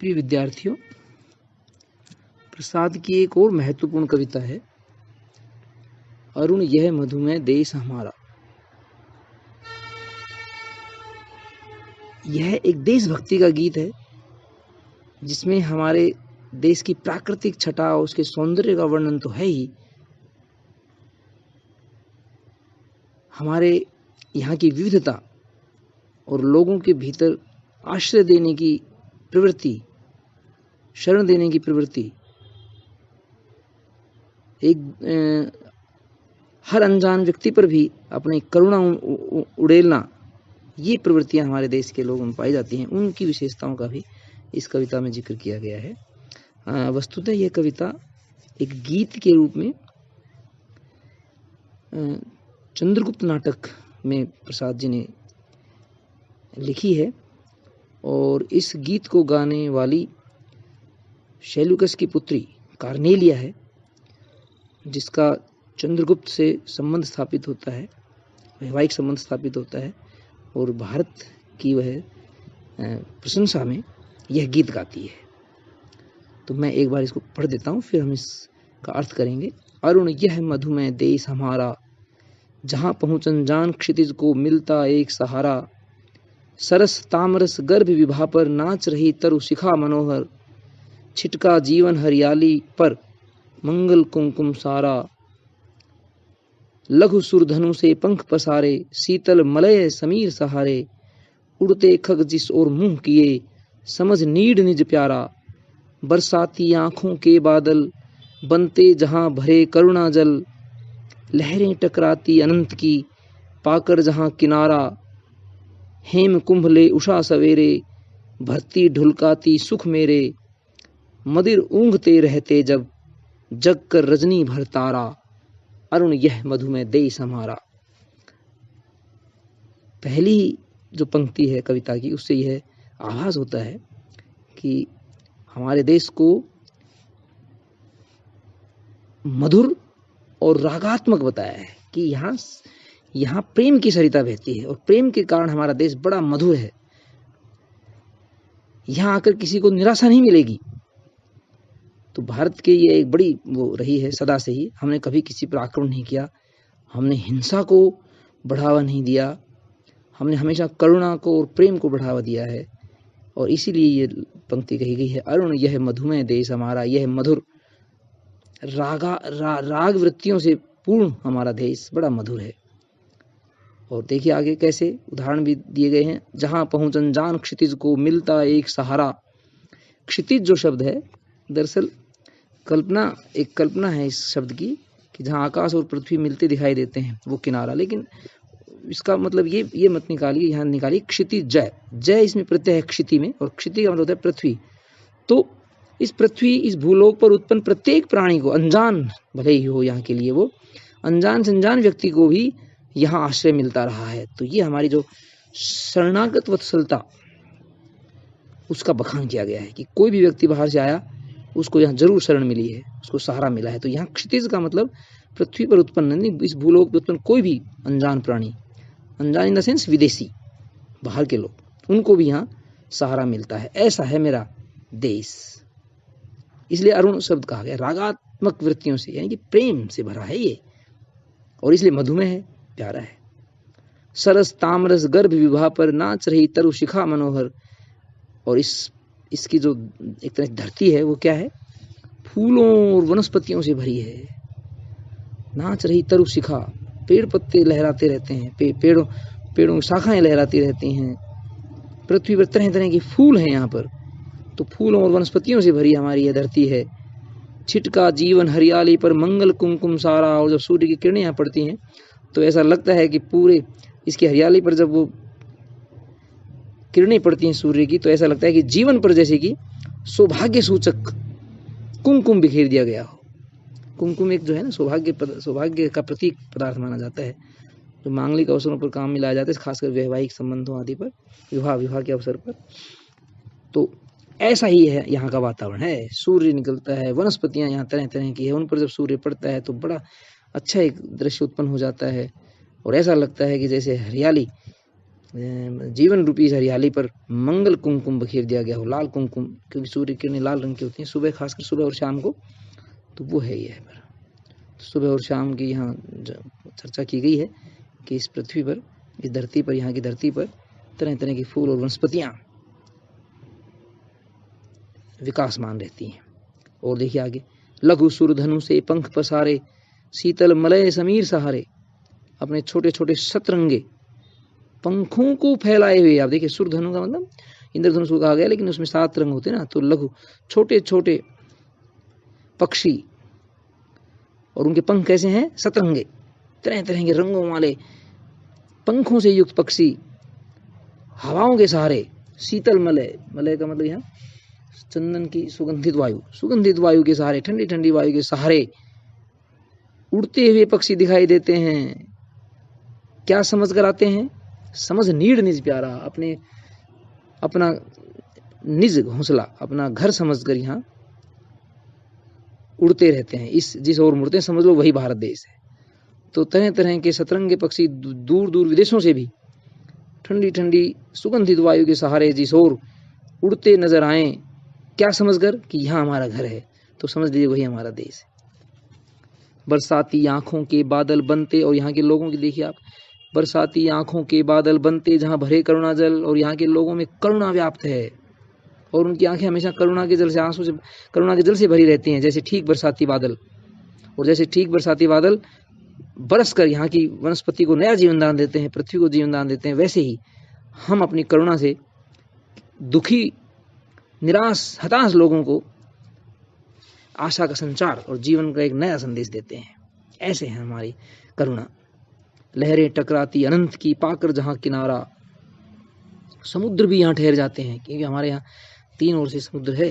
प्रिय विद्यार्थियों, प्रसाद की एक और महत्वपूर्ण कविता है अरुण यह मधुमेह देश हमारा। यह एक देशभक्ति का गीत है जिसमें हमारे देश की प्राकृतिक छटा और उसके सौंदर्य का वर्णन तो है ही, हमारे यहाँ की विविधता और लोगों के भीतर आश्रय देने की प्रवृत्ति, शरण देने की प्रवृत्ति, एक हर अनजान व्यक्ति पर भी अपनी करुणा उड़ेलना, ये प्रवृत्तियां हमारे देश के लोगों में पाई जाती हैं। उनकी विशेषताओं का भी इस कविता में जिक्र किया गया है। वस्तुतः यह कविता एक गीत के रूप में चंद्रगुप्त नाटक में प्रसाद जी ने लिखी है और इस गीत को गाने वाली शैलुकस की पुत्री कार्नेलिया है, जिसका चंद्रगुप्त से संबंध स्थापित होता है, वैवाहिक संबंध स्थापित होता है और भारत की वह प्रशंसा में यह गीत गाती है। तो मैं एक बार इसको पढ़ देता हूँ, फिर हम इसका अर्थ करेंगे। अरुण यह मधुमेह देश हमारा, जहाँ पहुँचन जान क्षितिज को मिलता एक सहारा। सरस तामरस गर्भ विभा पर नाच रही तरु शिखा मनोहर। छिटका जीवन हरियाली पर मंगल कुमकुम सारा। लघु सुरधनु से पंख पसारे, शीतल मलय समीर सहारे। उड़ते खग जिस और मुंह किए, समझ नीड निज प्यारा। बरसाती आंखों के बादल, बनते जहां भरे करुणा जल। लहरें टकराती अनंत की, पाकर जहां किनारा। हेम कुंभ ले उषा सवेरे, भरती ढुलकाती सुख मेरे। मदिर ऊंघते रहते जब, जग कर रजनी भर तारा। अरुण यह मधुमेह देश हमारा। पहली जो पंक्ति है कविता की, उससे यह आभास होता है कि हमारे देश को मधुर और रागात्मक बताया है कि यहाँ प्रेम की सरिता बहती है और प्रेम के कारण हमारा देश बड़ा मधुर है। यहाँ आकर किसी को निराशा नहीं मिलेगी। तो भारत के ये एक बड़ी वो रही है सदा से ही, हमने कभी किसी पर आक्रमण नहीं किया, हमने हिंसा को बढ़ावा नहीं दिया, हमने हमेशा करुणा को और प्रेम को बढ़ावा दिया है। और इसीलिए ये पंक्ति कही गई है, अरुण यह मधुमेह देश हमारा। यह मधुर राग वृत्तियों से पूर्ण हमारा देश बड़ा मधुर है। और देखिए आगे कैसे उदाहरण भी दिए गए हैं। जहां पहुंचन जान क्षितिज को मिलता एक सहारा। क्षितिज जो शब्द है, दरअसल एक कल्पना है इस शब्द की कि जहां आकाश और पृथ्वी मिलते दिखाई देते हैं वो किनारा, लेकिन इसका मतलब ये मत निकालिए, यहाँ निकालिए क्षितिज जय। जय इसमें प्रत्यय है क्षिति में, और क्षिति का मतलब होता है पृथ्वी। तो इस पृथ्वी, इस भूलोक पर उत्पन्न प्रत्येक प्राणी को, अनजान भले ही हो यहाँ के लिए, वो अनजान से अनजान व्यक्ति को भी यहाँ आश्रय मिलता रहा है। तो ये हमारी जो शरणागत वत्सलता, उसका बखान किया गया है कि कोई भी व्यक्ति बाहर से आया, उसको यहाँ जरूर शरण मिली है, उसको सहारा मिला है। तो यहाँ क्षितिज का मतलब पृथ्वी पर उत्पन्न नहीं, इस भूलोक पर उत्पन्न कोई भी अनजान प्राणी, अनजान इन द सेंस विदेशी, बाहर के लोग, उनको भी यहाँ सहारा मिलता है। ऐसा है मेरा देश। इसलिए अरुण शब्द कहा गया, रागात्मक वृत्तियों से, यानी कि प्रेम से भरा है ये, और इसलिए मधुमेह है, प्यारा है। सरस तामरस गर्भ विभा पर नाच रही तरु शिखा मनोहर। और इसकी जो एक तरह धरती है वो क्या है, फूलों और वनस्पतियों से भरी है। नाच रही तरु शिखा, पेड़ पत्ते लहराते रहते हैं, पेड़ों की शाखाएं लहराती रहती हैं। पृथ्वी पर तरह तरह के फूल हैं यहाँ पर, तो फूलों और वनस्पतियों से भरी हमारी यह धरती है। छिटका जीवन हरियाली पर मंगल कुमकुम सारा। और जब सूर्य की किरणें यहाँ पड़ती हैं तो ऐसा लगता है कि पूरे इसकी हरियाली पर जब वो किरणें पड़ती हैं सूर्य की, तो ऐसा लगता है कि जीवन पर जैसे कि सौभाग्य सूचक कुमकुम बिखेर दिया गया हो। कुमकुम एक जो है ना सौभाग्य का प्रतीक पदार्थ माना जाता है, जो मांगलिक अवसरों पर काम में लाया जाता है, खासकर वैवाहिक संबंधों आदि पर, विवाह के अवसर पर। तो ऐसा ही है यहाँ का वातावरण है। सूर्य निकलता है, वनस्पतियाँ यहाँ तरह तरह की है, उन पर जब सूर्य पड़ता है तो बड़ा अच्छा एक दृश्य उत्पन्न हो जाता है और ऐसा लगता है कि जैसे हरियाली जीवन रूपी इस हरियाली पर मंगल कुमकुम बखेर दिया गया हो, लाल कुमकुम, क्योंकि सूर्य किरणें लाल रंग की होती हैं सुबह, खासकर सुबह और शाम को, तो वो है ये पर। सुबह और शाम की यहाँ चर्चा की गई है कि इस पृथ्वी पर, इस धरती पर, यहाँ की धरती पर तरह तरह की फूल और वनस्पतियाँ विकासमान रहती हैं। और देखिए आगे, लघु सुरधनु से पंख पसारे, शीतल मलय समीर सहारे, अपने छोटे छोटे सतरंगे पंखों को फैलाए हुए। आप देखिए सुरधनु का मतलब इंद्रधनुष को कहा गया, लेकिन उसमें 7 रंग होते हैं ना, तो लघु छोटे छोटे पक्षी, और उनके पंख कैसे हैं? सतरंगे, तरह तरह के रंगों वाले पंखों से युक्त पक्षी, हवाओं के सहारे, शीतल मलय, मलय का मतलब यहाँ चंदन की सुगंधित वायु, सुगंधित वायु के सहारे, ठंडी ठंडी वायु के सहारे उड़ते हुए पक्षी दिखाई देते हैं। क्या समझ कर आते हैं? समझ नीड निज प्यारा, अपना निज घोंसला, अपना घर समझकर यहाँ उड़ते रहते हैं। इस जिस ओर मुड़ते हैं समझ लो वही भारत देश है। तो तरह तरह के सतरंगे पक्षी दूर दूर विदेशों से भी ठंडी ठंडी सुगंधित वायु के सहारे जिस ओर उड़ते नजर आए, क्या समझकर? कि यहाँ हमारा घर है, तो समझ लीजिए वही हमारा देश है। बरसाती आंखों के बादल बनते, और यहाँ के लोगों की देखिए आप, बरसाती आंखों के बादल बनते जहाँ भरे करुणा जल, और यहाँ के लोगों में करुणा व्याप्त है, और उनकी आंखें हमेशा करुणा के जल से, आंसू से, करुणा के जल से भरी रहती हैं, जैसे ठीक बरसाती बादल। और जैसे ठीक बरसाती बादल बरस कर यहाँ की वनस्पति को नया जीवन दान देते हैं, पृथ्वी को जीवन दान देते हैं, वैसे ही हम अपनी करुणा से दुखी, निराश, हताश लोगों को आशा का संचार और जीवन का एक नया संदेश देते हैं। ऐसे है हमारी करुणा। लहरें टकराती अनंत की पाकर जहाँ किनारा, समुद्र भी यहाँ ठहर जाते हैं, क्योंकि हमारे यहाँ 3 ओर से समुद्र है,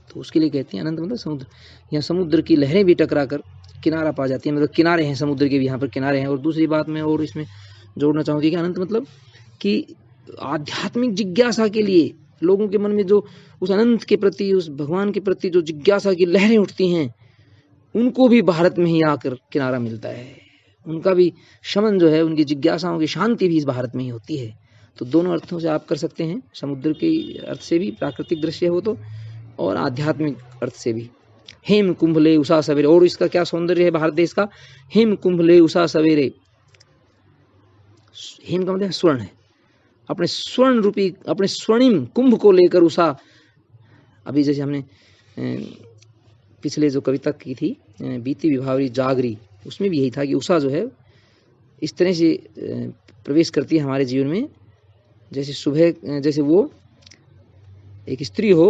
तो उसके लिए कहते हैं अनंत मतलब समुद्र। यहाँ समुद्र की लहरें भी टकरा कर किनारा पा जाती है, मतलब किनारे हैं समुद्र के भी, यहाँ पर किनारे हैं। और दूसरी बात मैं और इसमें जोड़ना चाहूँगी कि अनंत मतलब कि आध्यात्मिक जिज्ञासा के लिए लोगों के मन में जो उस अनंत के प्रति, उस भगवान के प्रति जो जिज्ञासा की लहरें उठती हैं, उनको भी भारत में ही आकर किनारा मिलता है। उनका भी शमन जो है, उनकी जिज्ञासाओं की शांति भी इस भारत में ही होती है। तो दोनों अर्थों से आप कर सकते हैं, समुद्र के अर्थ से भी, प्राकृतिक दृश्य हो तो, और आध्यात्मिक अर्थ से भी। हेम कुंभले उषा सवेरे, और इसका क्या सौंदर्य है भारत देश का, हेम कुंभले उषा सवेरे। हेम का मतलब स्वर्ण है, अपने स्वर्ण रूपी, अपने स्वर्णिम कुंभ को लेकर उषा, अभी जैसे हमने पिछले जो कविता की थी, बीती विभावरी जागरी, उसमें भी यही था कि उषा जो है इस तरह से प्रवेश करती है हमारे जीवन में, जैसे सुबह, जैसे वो एक स्त्री हो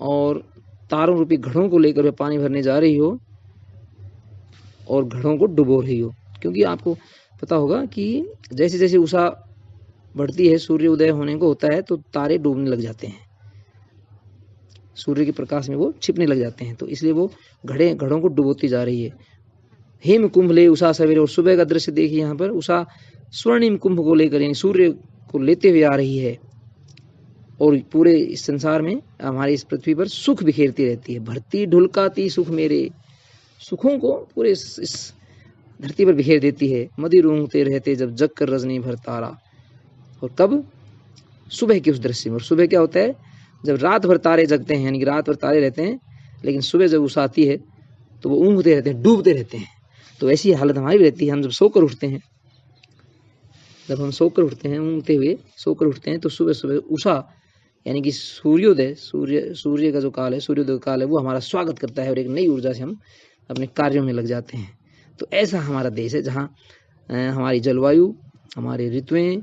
और तारों रूपी घड़ों को लेकर पानी भरने जा रही हो और घड़ों को डुबो रही हो। क्योंकि आपको पता होगा कि जैसे जैसे उषा बढ़ती है, सूर्य उदय होने को होता है, तो तारे डूबने लग जाते हैं, सूर्य के प्रकाश में वो छिपने लग जाते हैं, तो इसलिए वो घड़ों को डुबोती जा रही है। हेम कुंभ ले उषा सवेरे, और सुबह का दृश्य देखिए यहाँ पर, उषा स्वर्णिम कुंभ को लेकर, यानी सूर्य को लेते हुए आ रही है, और पूरे इस संसार में, हमारी इस पृथ्वी पर सुख बिखेरती रहती है। भरती ढुलकाती सुख मेरे, सुखों को पूरे इस धरती पर बिखेर देती है। मदिर ऊँघते रहते जब जग कर रजनी भर तारा, और कब? सुबह के उस दृश्य में। और सुबह क्या होता है? जब रात भर तारे जगते हैं, यानी कि रात भर तारे रहते हैं, लेकिन सुबह जब उषा आती है तो वो ऊँघते रहते हैं, डूबते रहते हैं। तो ऐसी हालत हमारी भी रहती है। हम जब सोकर उठते हैं, जब हम सोकर उठते हैं, ऊँघते हुए सोकर उठते हैं, तो सुबह सुबह उषा, यानी कि सूर्योदय, सूर्य का जो काल है, सूर्योदय काल है, वो हमारा स्वागत करता है, और एक नई ऊर्जा से हम अपने कार्यों में लग जाते हैं। तो ऐसा हमारा देश है, जहाँ हमारी जलवायु, हमारे ऋतुएं,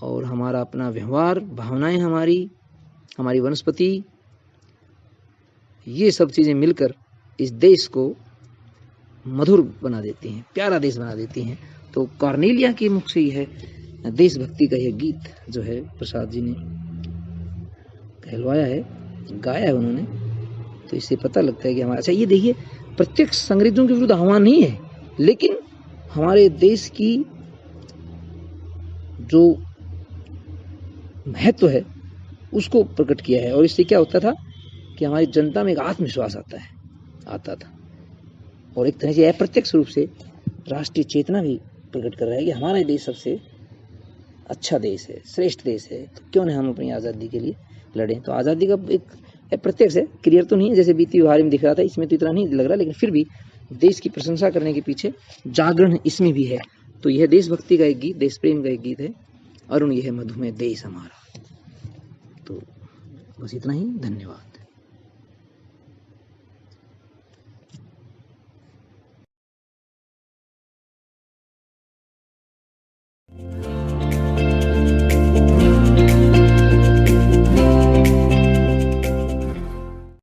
और हमारा अपना व्यवहार, भावनाएं, हमारी वनस्पति, ये सब चीज़ें मिलकर इस देश को मधुर बना देती हैं, प्यारा देश बना देती हैं। तो कॉर्नेलिया के मुख से यह देशभक्ति का यह गीत जो है प्रसाद जी ने कहलवाया है, गाया है उन्होंने, तो इससे पता लगता है कि हमारा, अच्छा ये देखिए, प्रत्यक्ष अंग्रेजों के विरुद्ध आह्वान नहीं है, लेकिन हमारे देश की जो महत्व है उसको प्रकट किया है। और इससे क्या होता था कि हमारी जनता में एक आत्मविश्वास आता था, और एक तरह से अप्रत्यक्ष रूप से राष्ट्रीय चेतना भी प्रकट कर रहा है कि हमारा देश सबसे अच्छा देश है, श्रेष्ठ देश है, तो क्यों नहीं हम अपनी आज़ादी के लिए लड़ें। तो आज़ादी का एक प्रत्यक्ष है, क्लियर तो नहीं है जैसे बीती व्यवहार में दिख रहा था, इसमें तो इतना नहीं लग रहा, लेकिन फिर भी देश की प्रशंसा करने के पीछे जागरण इसमें भी है। तो यह देशभक्ति का एक गीत, देश प्रेम का एक गीत है, अरुण यह मधुमेह देश हमारा। तो बस इतना ही, धन्यवाद।